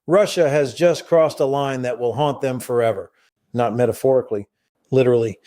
Russia has just crossed a line that will haunt them forever. Not metaphorically, literally.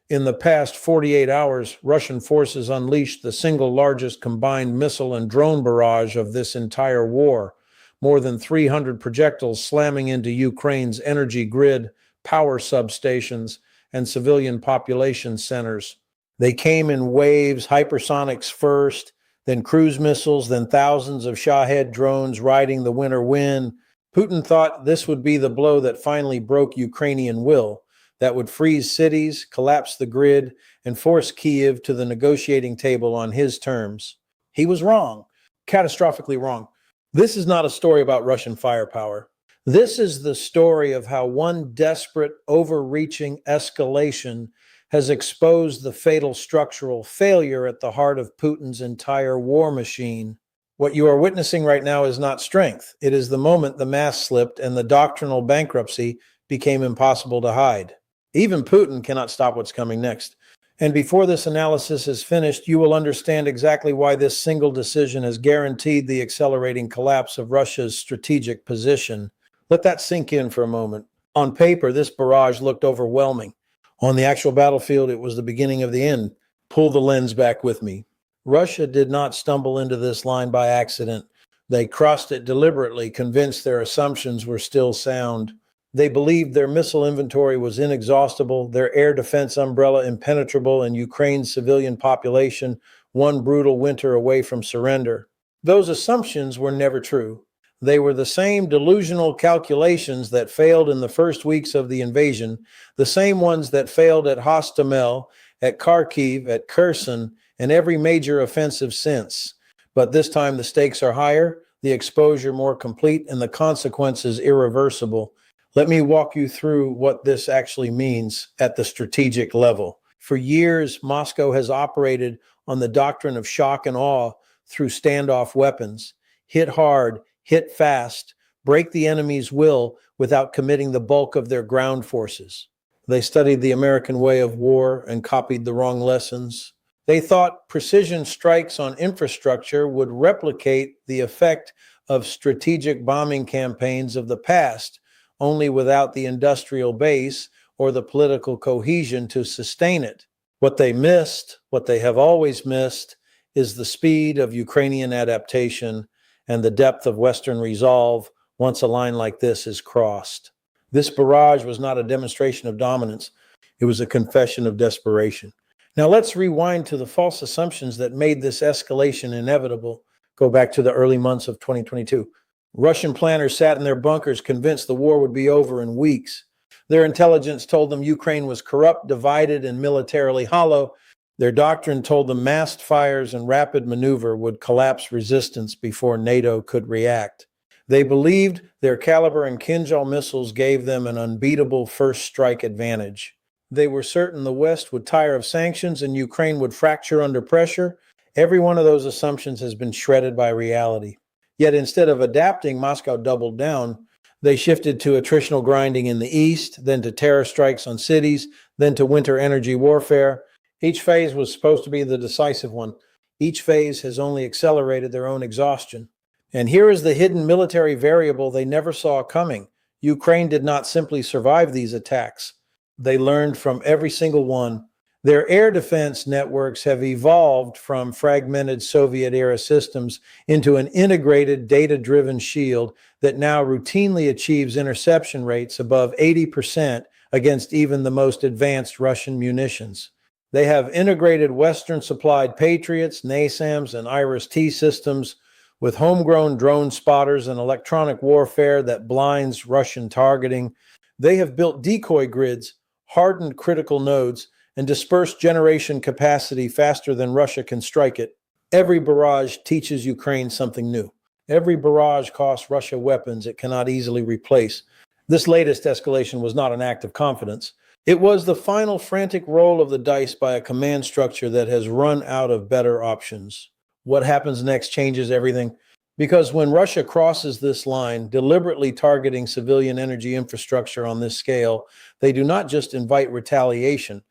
In the past 48 hours, Russian forces unleashed the single largest combined missile and drone barrage of this entire war. More than 300 projectiles slamming into Ukraine's energy grid, power substations, and civilian population centers. They came in waves, hypersonics first, then cruise missiles, then thousands of Shahed drones riding the winter wind. Putin thought this would be the blow that finally broke Ukrainian will, that would freeze cities, collapse the grid, and force Kyiv to the negotiating table on his terms. He was wrong, catastrophically wrong. This is not a story about Russian firepower. This is the story of how one desperate, overreaching escalation has exposed the fatal structural failure at the heart of Putin's entire war machine. What you are witnessing right now is not strength. It is the moment the mask slipped and the doctrinal bankruptcy became impossible to hide. Even Putin cannot stop what's coming next. And before this analysis is finished, you will understand exactly why this single decision has guaranteed the accelerating collapse of Russia's strategic position. Let that sink in for a moment. On paper, this barrage looked overwhelming. On the actual battlefield, it was the beginning of the end. Pull the lens back with me. Russia did not stumble into this line by accident. They crossed it deliberately, convinced their assumptions were still sound. They believed their missile inventory was inexhaustible, their air defense umbrella impenetrable, and Ukraine's civilian population one brutal winter away from surrender. Those assumptions were never true. They were the same delusional calculations that failed in the first weeks of the invasion, the same ones that failed at Hostomel, at Kharkiv, at Kherson, and every major offensive since. But this time the stakes are higher, the exposure more complete, and the consequences irreversible. Let me walk you through what this actually means at the strategic level. For years, Moscow has operated on the doctrine of shock and awe through standoff weapons. Hit hard, hit fast, break the enemy's will without committing the bulk of their ground forces. They studied the American way of war and copied the wrong lessons. They thought precision strikes on infrastructure would replicate the effect of strategic bombing campaigns of the past, only without the industrial base or the political cohesion to sustain it. What they missed, what they have always missed, is the speed of Ukrainian adaptation and the depth of Western resolve once a line like this is crossed. This barrage was not a demonstration of dominance. It was a confession of desperation. Now let's rewind to the false assumptions that made this escalation inevitable. Go back to the early months of 2022. Russian planners sat in their bunkers convinced the war would be over in weeks. Their intelligence told them Ukraine was corrupt, divided, and militarily hollow. Their doctrine told them massed fires and rapid maneuver would collapse resistance before NATO could react. They believed their Caliber and Kinjal missiles gave them an unbeatable first strike advantage. They were certain the West would tire of sanctions and Ukraine would fracture under pressure. Every one of those assumptions has been shredded by reality. Yet instead of adapting, Moscow doubled down. They shifted to attritional grinding in the east, then to terror strikes on cities, then to winter energy warfare. Each phase was supposed to be the decisive one. Each phase has only accelerated their own exhaustion. And here is the hidden military variable they never saw coming. Ukraine did not simply survive these attacks. They learned from every single one. Their air defense networks have evolved from fragmented Soviet-era systems into an integrated, data-driven shield that now routinely achieves interception rates above 80% against even the most advanced Russian munitions. They have integrated Western-supplied Patriots, NASAMS, and IRIS-T systems with homegrown drone spotters and electronic warfare that blinds Russian targeting. They have built decoy grids, hardened critical nodes, and dispersed generation capacity faster than Russia can strike it. Every barrage teaches Ukraine something new. Every barrage costs Russia weapons it cannot easily replace. This latest escalation was not an act of confidence. It was the final frantic roll of the dice by a command structure that has run out of better options. What happens next changes everything. Because when Russia crosses this line, deliberately targeting civilian energy infrastructure on this scale, they do not just invite retaliation.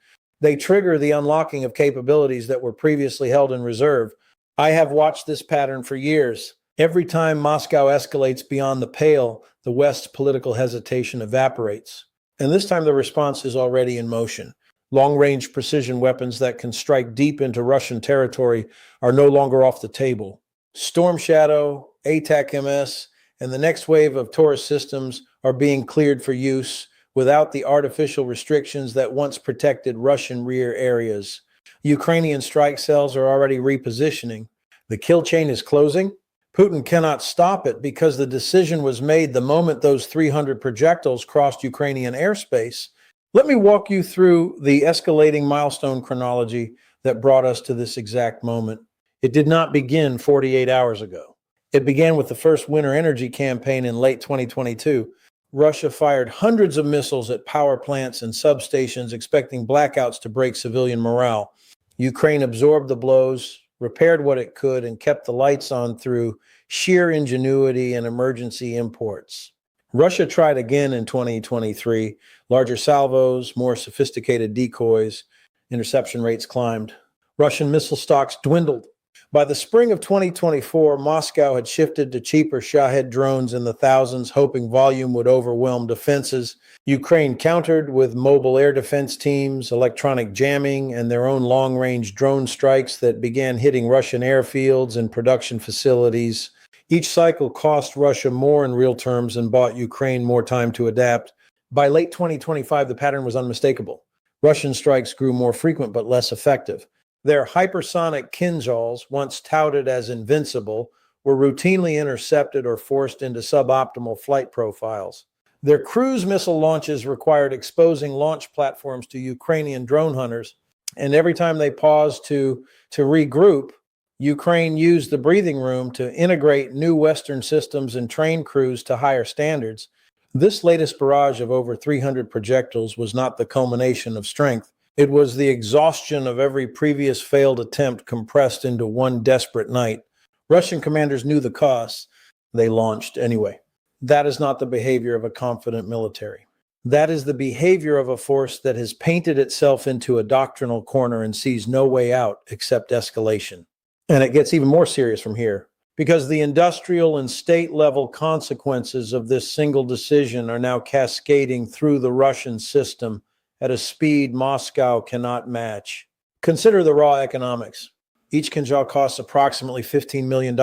They trigger the unlocking of capabilities that were previously held in reserve. I have watched this pattern for years. Every time Moscow escalates beyond the pale, the West's political hesitation evaporates. And this time the response is already in motion. Long-range precision weapons that can strike deep into Russian territory are no longer off the table. Storm Shadow, ATAC-MS, and the next wave of Taurus systems are being cleared for use without the artificial restrictions that once protected Russian rear areas. Ukrainian strike cells are already repositioning. The kill chain is closing. Putin cannot stop it because the decision was made the moment those 300 projectiles crossed Ukrainian airspace. Let me walk you through the escalating milestone chronology that brought us to this exact moment. It did not begin 48 hours ago. It began with the first winter energy campaign in late 2022. Russia fired hundreds of missiles at power plants and substations, expecting blackouts to break civilian morale. Ukraine absorbed the blows, repaired what it could, and kept the lights on through sheer ingenuity and emergency imports. Russia tried again in 2023, larger salvos, more sophisticated decoys, interception rates climbed. Russian missile stocks dwindled. By the spring of 2024, Moscow had shifted to cheaper Shahed drones in the thousands, hoping volume would overwhelm defenses. Ukraine countered with mobile air defense teams, electronic jamming, and their own long-range drone strikes that began hitting Russian airfields and production facilities. Each cycle cost Russia more in real terms and bought Ukraine more time to adapt. By late 2025, the pattern was unmistakable. Russian strikes grew more frequent but less effective. Their hypersonic Kinzhals, once touted as invincible, were routinely intercepted or forced into suboptimal flight profiles. Their cruise missile launches required exposing launch platforms to Ukrainian drone hunters, and every time they paused to regroup, Ukraine used the breathing room to integrate new Western systems and train crews to higher standards. This latest barrage of over 300 projectiles was not the culmination of strength. It was the exhaustion of every previous failed attempt compressed into one desperate night. Russian commanders knew the costs. They launched anyway. That is not the behavior of a confident military. That is the behavior of a force that has painted itself into a doctrinal corner and sees no way out except escalation. And it gets even more serious from here, because the industrial and state-level consequences of this single decision are now cascading through the Russian system at a speed Moscow cannot match. Consider the raw economics. Each Kinzhal costs approximately $15 million.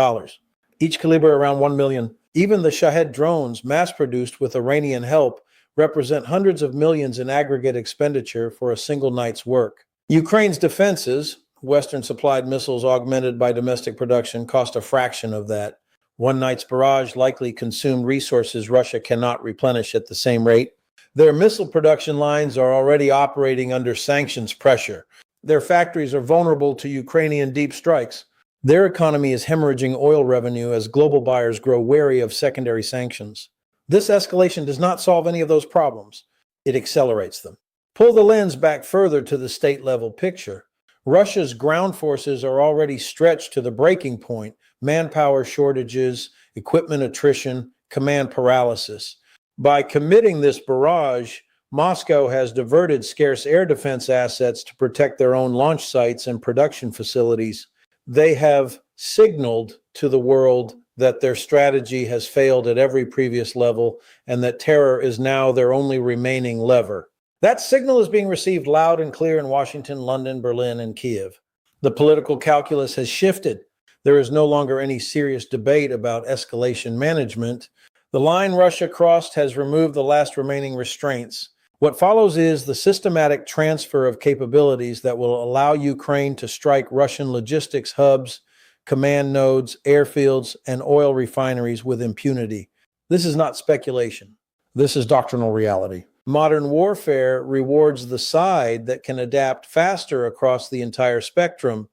Each caliber around $1 million. Even the Shahed drones, mass-produced with Iranian help, represent hundreds of millions in aggregate expenditure for a single night's work. Ukraine's defenses, Western-supplied missiles augmented by domestic production, cost a fraction of that. One night's barrage likely consumed resources Russia cannot replenish at the same rate. Their missile production lines are already operating under sanctions pressure. Their factories are vulnerable to Ukrainian deep strikes. Their economy is hemorrhaging oil revenue as global buyers grow wary of secondary sanctions. This escalation does not solve any of those problems. It accelerates them. Pull the lens back further to the state-level picture. Russia's ground forces are already stretched to the breaking point: manpower shortages, equipment attrition, command paralysis. By committing this barrage, Moscow has diverted scarce air defense assets to protect their own launch sites and production facilities. They have signaled to the world that their strategy has failed at every previous level and that terror is now their only remaining lever. That signal is being received loud and clear in Washington, London, Berlin, and Kiev. The political calculus has shifted. There is no longer any serious debate about escalation management. The line Russia crossed has removed the last remaining restraints. What follows is the systematic transfer of capabilities that will allow Ukraine to strike Russian logistics hubs, command nodes, airfields, and oil refineries with impunity. This is not speculation. This is doctrinal reality. Modern warfare rewards the side that can adapt faster across the entire spectrum: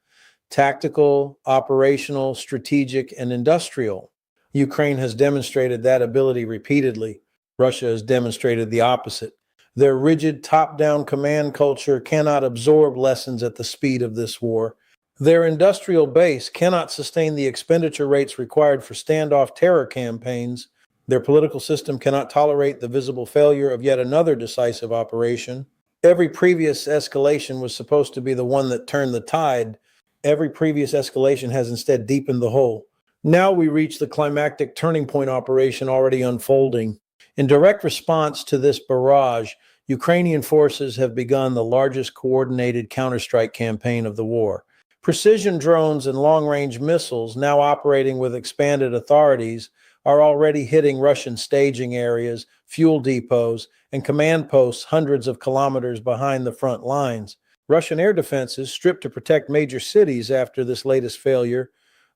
tactical, operational, strategic, and industrial. Ukraine has demonstrated that ability repeatedly. Russia has demonstrated the opposite. Their rigid top-down command culture cannot absorb lessons at the speed of this war. Their industrial base cannot sustain the expenditure rates required for standoff terror campaigns. Their political system cannot tolerate the visible failure of yet another decisive operation. Every previous escalation was supposed to be the one that turned the tide. Every previous escalation has instead deepened the hole. Now we reach the climactic turning point operation already unfolding. In direct response to this barrage, Ukrainian forces have begun the largest coordinated counterstrike campaign of the war. Precision drones and long range missiles, now operating with expanded authorities, are already hitting Russian staging areas, fuel depots, and command posts hundreds of kilometers behind the front lines. Russian air defenses, stripped to protect major cities after this latest failure,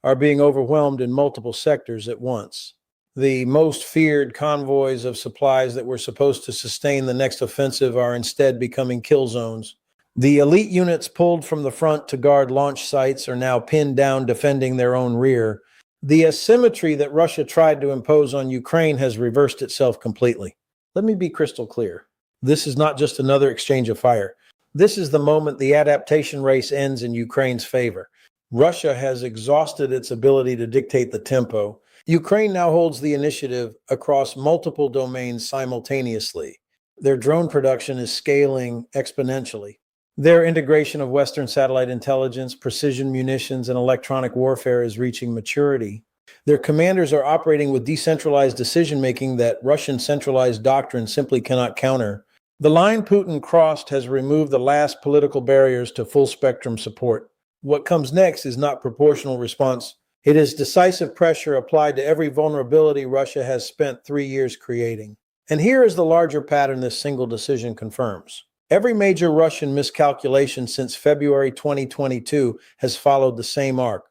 are being overwhelmed in multiple sectors at once. The most feared convoys of supplies that were supposed to sustain the next offensive are instead becoming kill zones. The elite units pulled from the front to guard launch sites are now pinned down defending their own rear. The asymmetry that Russia tried to impose on Ukraine has reversed itself completely. Let me be crystal clear. This is not just another exchange of fire. This is the moment the adaptation race ends in Ukraine's favor. Russia has exhausted its ability to dictate the tempo. Ukraine now holds the initiative across multiple domains simultaneously. Their drone production is scaling exponentially. Their integration of Western satellite intelligence, precision munitions, and electronic warfare is reaching maturity. Their commanders are operating with decentralized decision-making that Russian centralized doctrine simply cannot counter. The line Putin crossed has removed the last political barriers to full-spectrum support. What comes next is not proportional response. It is decisive pressure applied to every vulnerability Russia has spent 3 years creating. And here is the larger pattern this single decision confirms. Every major Russian miscalculation since February 2022 has followed the same arc: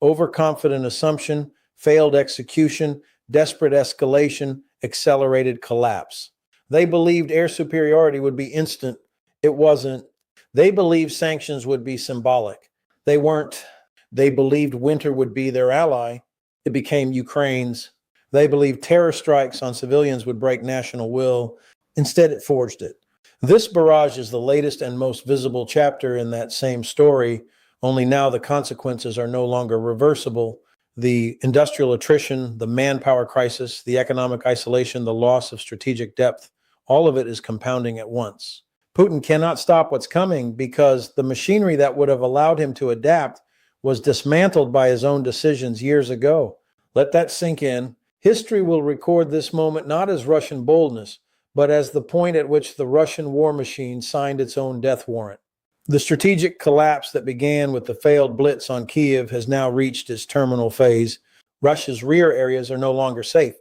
overconfident assumption, failed execution, desperate escalation, accelerated collapse. They believed air superiority would be instant. It wasn't. They believed sanctions would be symbolic. They weren't. They believed winter would be their ally. It became Ukraine's. They believed terror strikes on civilians would break national will. Instead, it forged it. This barrage is the latest and most visible chapter in that same story, only now the consequences are no longer reversible. The industrial attrition, the manpower crisis, the economic isolation, the loss of strategic depth, all of it is compounding at once. Putin cannot stop what's coming because the machinery that would have allowed him to adapt was dismantled by his own decisions years ago. Let that sink in. History will record this moment not as Russian boldness, but as the point at which the Russian war machine signed its own death warrant. The strategic collapse that began with the failed blitz on Kiev has now reached its terminal phase. Russia's rear areas are no longer safe.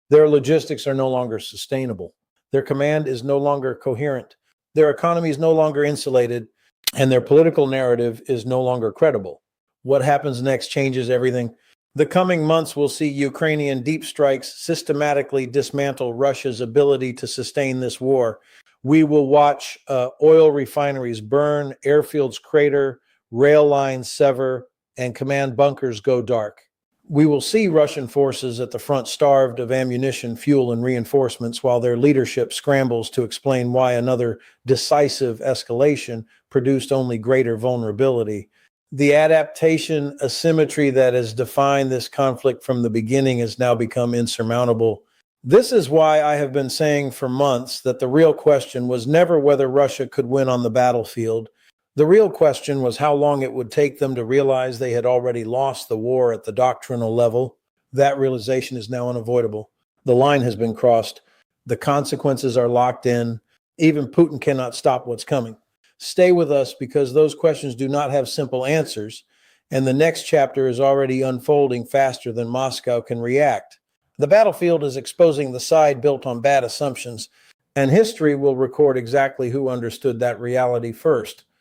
Their logistics are no longer sustainable. Their command is no longer coherent. Their economy is no longer insulated, and their political narrative is no longer credible. What happens next changes everything. The coming months will see Ukrainian deep strikes systematically dismantle Russia's ability to sustain this war. We will watch oil refineries burn, airfields crater, rail lines sever, and command bunkers go dark. We will see Russian forces at the front starved of ammunition, fuel, and reinforcements while their leadership scrambles to explain why another decisive escalation produced only greater vulnerability. The adaptation asymmetry that has defined this conflict from the beginning has now become insurmountable. This is why I have been saying for months that the real question was never whether Russia could win on the battlefield. The real question was how long it would take them to realize they had already lost the war at the doctrinal level. That realization is now unavoidable. The line has been crossed. The consequences are locked in. Even Putin cannot stop what's coming. Stay with us because those questions do not have simple answers, and the next chapter is already unfolding faster than Moscow can react. The battlefield is exposing the side built on bad assumptions, and history will record exactly who understood that reality first.